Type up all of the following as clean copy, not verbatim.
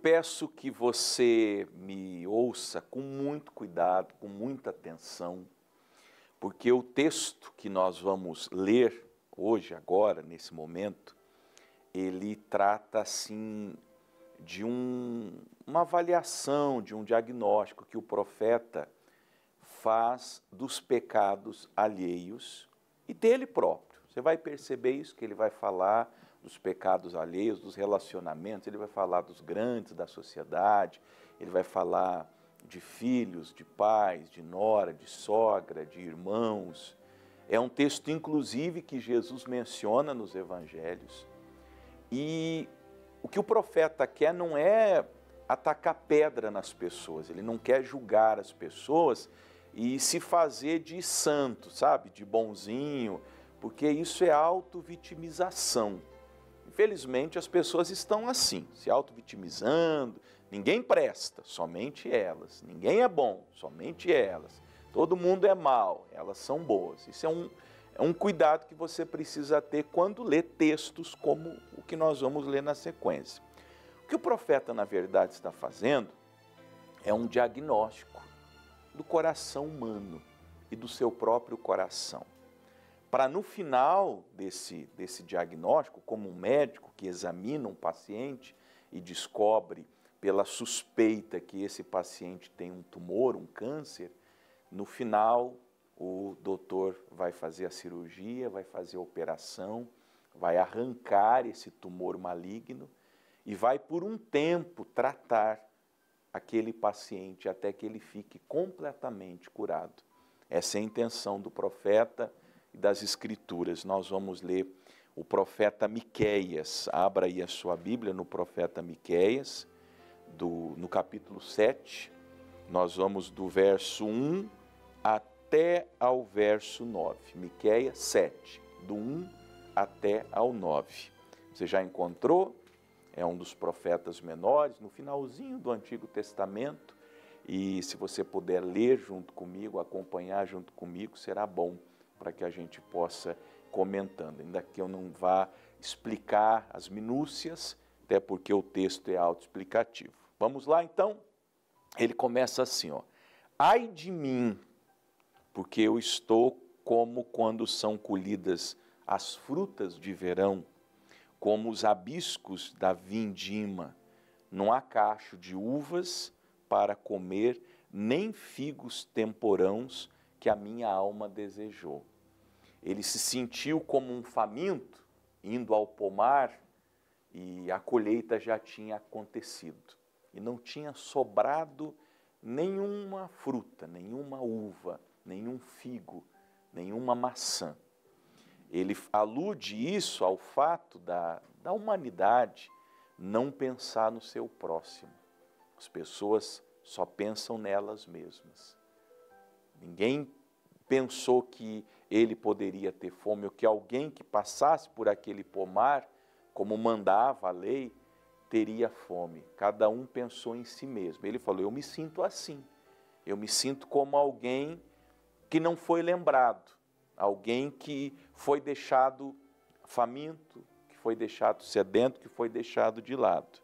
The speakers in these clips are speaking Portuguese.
peço que você me ouça com muito cuidado, com muita atenção, porque o texto que nós vamos ler hoje, agora, nesse momento, ele trata, assim, de uma avaliação, de um diagnóstico que o profeta faz dos pecados alheios e dele próprio. Você vai perceber isso, que ele vai falar dos pecados alheios, dos relacionamentos, ele vai falar dos grandes da sociedade, ele vai falar de filhos, de pais, de nora, de sogra, de irmãos. É um texto, inclusive, que Jesus menciona nos evangelhos. E o que o profeta quer não é atacar pedra nas pessoas, ele não quer julgar as pessoas e se fazer de santo, sabe, de bonzinho, porque isso é auto-vitimização. Infelizmente, as pessoas estão assim, se auto-vitimizando, ninguém presta, somente elas, ninguém é bom, somente elas, todo mundo é mau, elas são boas. Isso é um cuidado que você precisa ter quando lê textos como o que nós vamos ler na sequência. O que o profeta, na verdade, está fazendo é um diagnóstico do coração humano e do seu próprio coração. Para no final desse diagnóstico, como um médico que examina um paciente e descobre pela suspeita que esse paciente tem um tumor, um câncer, no final o doutor vai fazer a cirurgia, vai fazer a operação, vai arrancar esse tumor maligno e vai por um tempo tratar aquele paciente até que ele fique completamente curado. Essa é a intenção do profeta e das Escrituras. Nós vamos ler o profeta Miqueias. Abra aí a sua Bíblia no profeta Miqueias, no capítulo 7. Nós vamos do verso 1 até ao verso 9. Miqueias 7, do 1 até ao 9. Você já encontrou? É um dos profetas menores, no finalzinho do Antigo Testamento. E se você puder ler junto comigo, acompanhar junto comigo, será bom para que a gente possa comentando, ainda que eu não vá explicar as minúcias, até porque o texto é autoexplicativo. Vamos lá, então? Ele começa assim, ó. Ai de mim, porque eu estou como quando são colhidas as frutas de verão, como os abiscos da vindima. Não há cacho de uvas para comer, nem figos temporãos que a minha alma desejou. Ele se sentiu como um faminto, indo ao pomar, e a colheita já tinha acontecido. E não tinha sobrado nenhuma fruta, nenhuma uva, nenhum figo, nenhuma maçã. Ele alude isso ao fato da humanidade não pensar no seu próximo. As pessoas só pensam nelas mesmas. Ninguém pensou que ele poderia ter fome, ou que alguém que passasse por aquele pomar, como mandava a lei, teria fome. Cada um pensou em si mesmo. Ele falou, eu me sinto assim. Eu me sinto como alguém que não foi lembrado. Alguém que foi deixado faminto, que foi deixado sedento, que foi deixado de lado.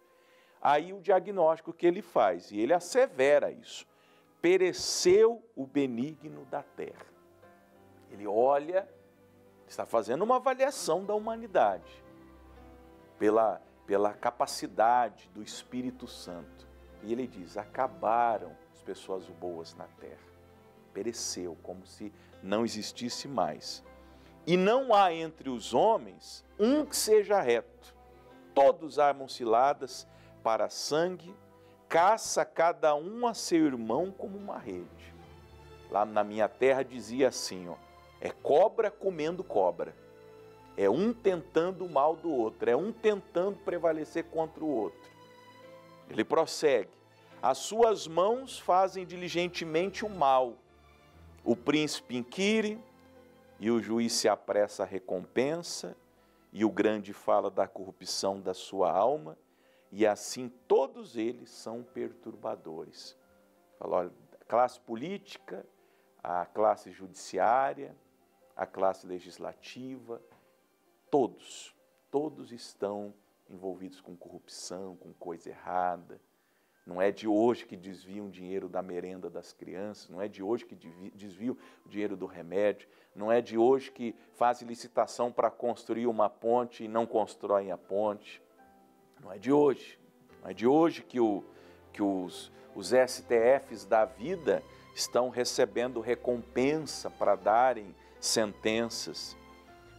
Aí o diagnóstico que ele faz, e ele assevera isso. Pereceu o benigno da terra. Ele olha, está fazendo uma avaliação da humanidade, pela capacidade do Espírito Santo. E ele diz, acabaram as pessoas boas na terra. Pereceu, como se não existisse mais. E não há entre os homens um que seja reto. Todos armam ciladas para sangue, caça cada um a seu irmão como uma rede. Lá na minha terra dizia assim, ó, é cobra comendo cobra. É um tentando o mal do outro, é um tentando prevalecer contra o outro. Ele prossegue, as suas mãos fazem diligentemente o mal. O príncipe inquire e o juiz se apressa à recompensa e o grande fala da corrupção da sua alma e assim todos eles são perturbadores. Fala, olha, a classe política, a classe judiciária, a classe legislativa, todos estão envolvidos com corrupção, com coisa errada. Não é de hoje que desviam o dinheiro da merenda das crianças, não é de hoje que desviam o dinheiro do remédio, não é de hoje que fazem licitação para construir uma ponte e não constroem a ponte. Não é de hoje. Não é de hoje que os STFs da vida estão recebendo recompensa para darem sentenças.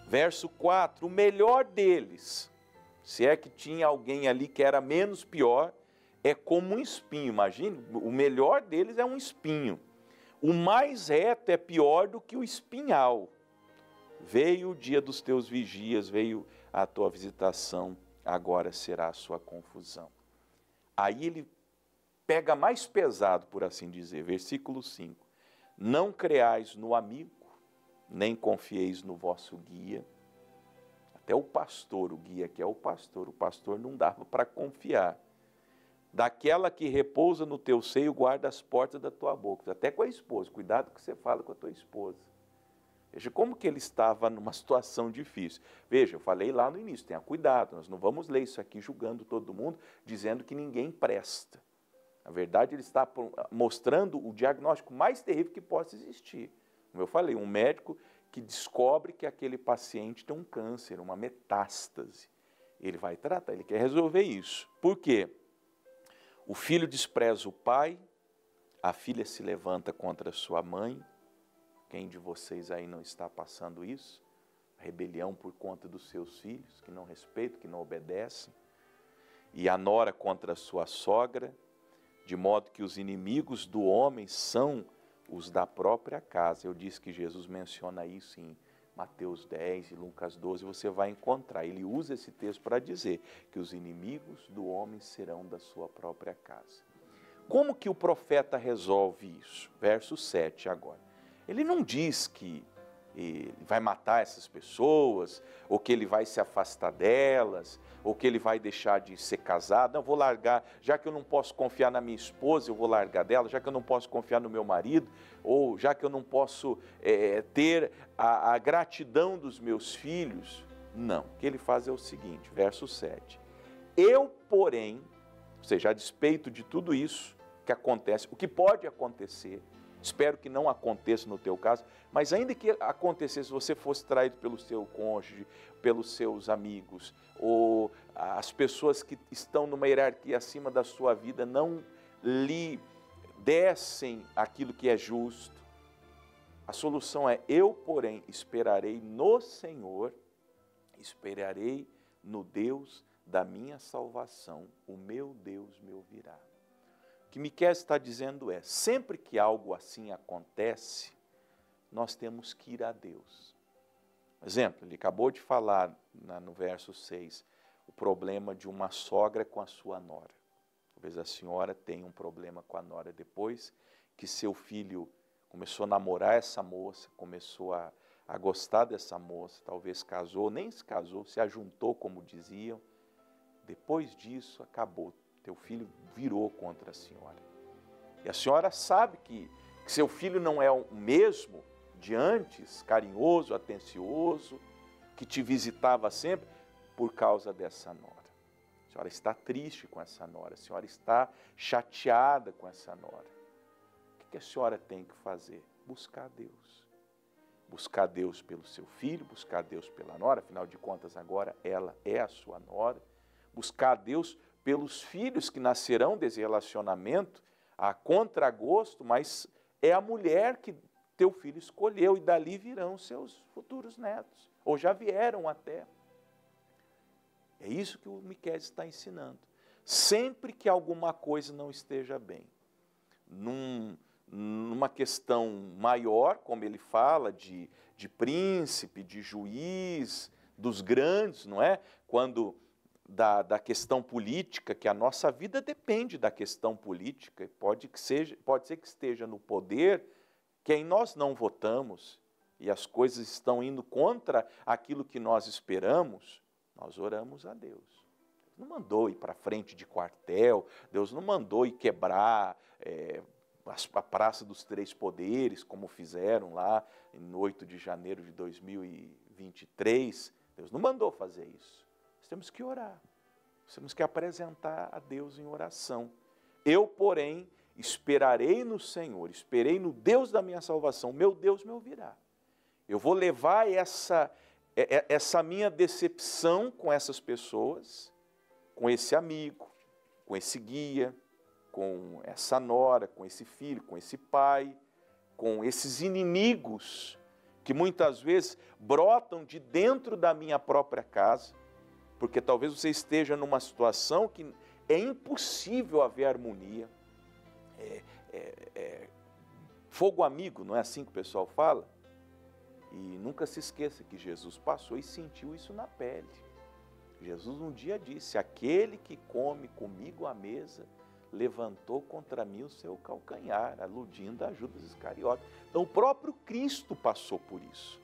Verso 4, o melhor deles, se é que tinha alguém ali que era menos pior, é como um espinho. Imagine, o melhor deles é um espinho. O mais reto é pior do que o espinhal. Veio o dia dos teus vigias, veio a tua visitação, agora será a sua confusão. Aí ele pega mais pesado, por assim dizer, versículo 5. Não creais no amigo, nem confieis no vosso guia. Até o pastor, o guia que é o pastor não dava para confiar. Daquela que repousa no teu seio, guarda as portas da tua boca. Até com a esposa, cuidado que você fala com a tua esposa. Veja como que ele estava numa situação difícil. Veja, eu falei lá no início, tenha cuidado, nós não vamos ler isso aqui julgando todo mundo, dizendo que ninguém presta. Na verdade, ele está mostrando o diagnóstico mais terrível que possa existir. Como eu falei, um médico que descobre que aquele paciente tem um câncer, uma metástase. Ele vai tratar, ele quer resolver isso. Por quê? O filho despreza o pai, a filha se levanta contra sua mãe. Quem de vocês aí não está passando isso? Rebelião por conta dos seus filhos, que não respeitam, que não obedecem. E a nora contra a sua sogra, de modo que os inimigos do homem são os da própria casa. Eu disse que Jesus menciona isso em Mateus 10 e Lucas 12, você vai encontrar. Ele usa esse texto para dizer que os inimigos do homem serão da sua própria casa. Como que o profeta resolve isso? Verso 7 agora. Ele não diz que ele vai matar essas pessoas, ou que ele vai se afastar delas, ou que ele vai deixar de ser casado. Não, vou largar, já que eu não posso confiar na minha esposa, eu vou largar dela, já que eu não posso confiar no meu marido, ou já que eu não posso ter a gratidão dos meus filhos. Não, o que ele faz é o seguinte, verso 7. Eu, porém, ou seja, a despeito de tudo isso que acontece, o que pode acontecer, espero que não aconteça no teu caso, mas ainda que acontecesse, se você fosse traído pelo seu cônjuge, pelos seus amigos, ou as pessoas que estão numa hierarquia acima da sua vida não lhe dessem aquilo que é justo, a solução é: eu, porém, esperarei no Senhor, esperarei no Deus da minha salvação, o meu Deus me ouvirá. O que Miqueias está dizendo é, sempre que algo assim acontece, nós temos que ir a Deus. Exemplo, ele acabou de falar no verso 6, o problema de uma sogra com a sua nora. Talvez a senhora tenha um problema com a nora depois que seu filho começou a namorar essa moça, começou a gostar dessa moça, talvez casou, nem se casou, se ajuntou, como diziam. Depois disso, acabou. Teu filho virou contra a senhora. E a senhora sabe que seu filho não é o mesmo de antes, carinhoso, atencioso, que te visitava sempre, por causa dessa nora. A senhora está triste com essa nora, a senhora está chateada com essa nora. O que a senhora tem que fazer? Buscar Deus. Buscar Deus pelo seu filho, buscar Deus pela nora, afinal de contas agora ela é a sua nora. Buscar Deus pelos filhos que nascerão desse relacionamento, a contragosto, mas é a mulher que teu filho escolheu e dali virão seus futuros netos, ou já vieram até. É isso que o Miqueias está ensinando. Sempre que alguma coisa não esteja bem, numa questão maior, como ele fala, de príncipe, de juiz, dos grandes, não é? Quando da questão política, que a nossa vida depende da questão política, pode ser que esteja no poder quem nós não votamos, e as coisas estão indo contra aquilo que nós esperamos, nós oramos a Deus. Deus não mandou ir para frente de quartel, Deus não mandou ir quebrar a Praça dos Três Poderes, como fizeram lá em 8 de janeiro de 2023. Deus não mandou fazer isso. Nós temos que orar. Nós temos que apresentar a Deus em oração. Eu, porém, esperarei no Senhor, esperei no Deus da minha salvação, meu Deus me ouvirá. Eu vou levar essa minha decepção com essas pessoas, com esse amigo, com esse guia, com essa nora, com esse filho, com esse pai, com esses inimigos que muitas vezes brotam de dentro da minha própria casa, porque talvez você esteja numa situação que é impossível haver harmonia. Fogo amigo, não é assim que o pessoal fala? E nunca se esqueça que Jesus passou e sentiu isso na pele. Jesus um dia disse: aquele que come comigo à mesa levantou contra mim o seu calcanhar, aludindo a Judas Iscariote. Então o próprio Cristo passou por isso.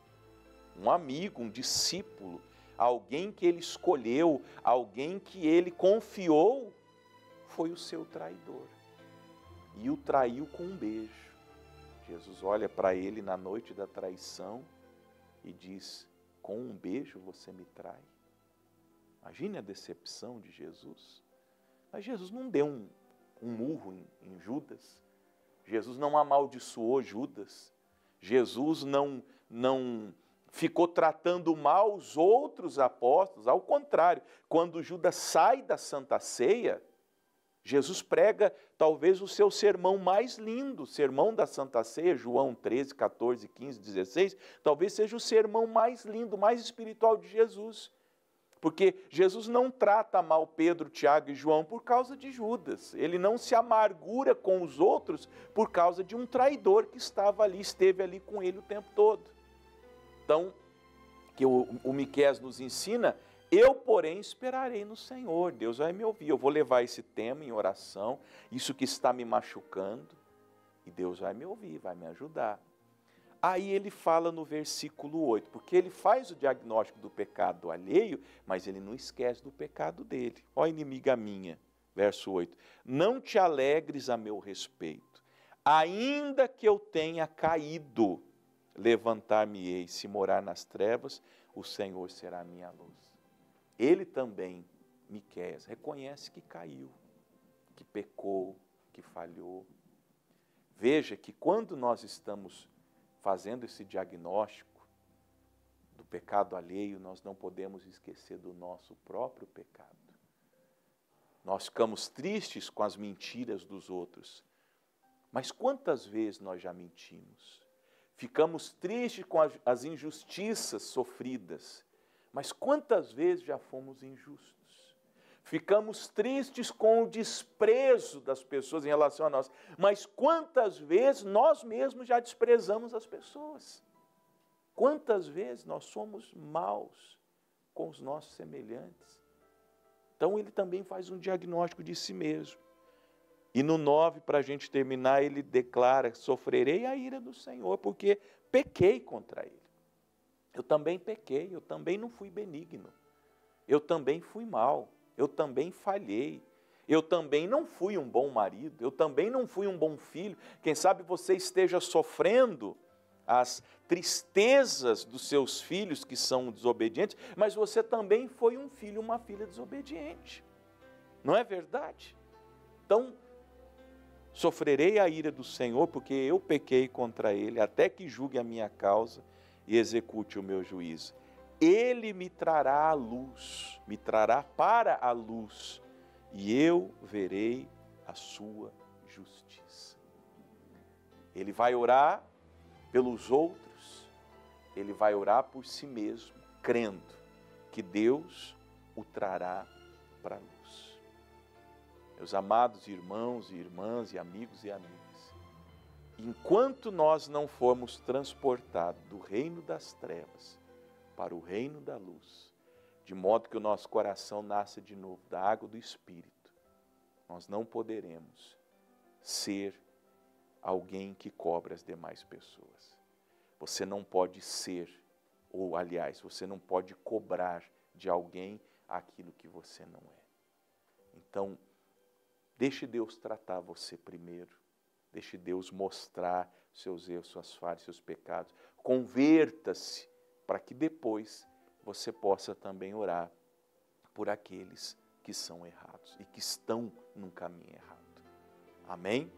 Um amigo, um discípulo, alguém que ele escolheu, alguém que ele confiou, foi o seu traidor. E o traiu com um beijo. Jesus olha para ele na noite da traição e diz: com um beijo você me trai. Imagine a decepção de Jesus. Mas Jesus não deu um murro em Judas. Jesus não amaldiçoou Judas. Jesus não ficou tratando mal os outros apóstolos. Ao contrário, quando Judas sai da Santa Ceia, Jesus prega talvez o seu sermão mais lindo, o sermão da Santa Ceia, João 13, 14, 15, 16, talvez seja o sermão mais lindo, mais espiritual de Jesus. Porque Jesus não trata mal Pedro, Tiago e João por causa de Judas. Ele não se amargura com os outros por causa de um traidor que esteve ali com ele o tempo todo. Então, que o Miqueias nos ensina: eu, porém, esperarei no Senhor. Deus vai me ouvir. Eu vou levar esse tema em oração, isso que está me machucando, e Deus vai me ouvir, vai me ajudar. Aí ele fala no versículo 8, porque ele faz o diagnóstico do pecado alheio, mas ele não esquece do pecado dele. Ó inimiga minha, verso 8, não te alegres a meu respeito, ainda que eu tenha caído, levantar-me-ei, se morar nas trevas, o Senhor será a minha luz. Ele também, Miqueias, reconhece que caiu, que pecou, que falhou. Veja que quando nós estamos fazendo esse diagnóstico do pecado alheio, nós não podemos esquecer do nosso próprio pecado. Nós ficamos tristes com as mentiras dos outros, mas quantas vezes nós já mentimos? Ficamos tristes com as injustiças sofridas, mas quantas vezes já fomos injustos? Ficamos tristes com o desprezo das pessoas em relação a nós, mas quantas vezes nós mesmos já desprezamos as pessoas? Quantas vezes nós somos maus com os nossos semelhantes? Então ele também faz um diagnóstico de si mesmo. E no 9, para a gente terminar, ele declara: sofrerei a ira do Senhor, porque pequei contra ele. Eu também pequei, eu também não fui benigno, eu também fui mau, eu também falhei, eu também não fui um bom marido, eu também não fui um bom filho. Quem sabe você esteja sofrendo as tristezas dos seus filhos que são desobedientes, mas você também foi um filho, uma filha desobediente. Não é verdade? Então, sofrerei a ira do Senhor, porque eu pequei contra ele, até que julgue a minha causa e execute o meu juízo. Ele me trará a luz, me trará para a luz, e eu verei a sua justiça. Ele vai orar pelos outros, ele vai orar por si mesmo, crendo que Deus o trará para a luz. Meus amados irmãos e irmãs e amigos e amigas, enquanto nós não formos transportados do reino das trevas para o reino da luz, de modo que o nosso coração nasça de novo da água do Espírito, nós não poderemos ser alguém que cobre as demais pessoas. Você não pode ser, ou aliás, você não pode cobrar de alguém aquilo que você não é. Então, deixe Deus tratar você primeiro. Deixe Deus mostrar seus erros, suas falhas, seus pecados. Converta-se para que depois você possa também orar por aqueles que são errados e que estão num caminho errado. Amém?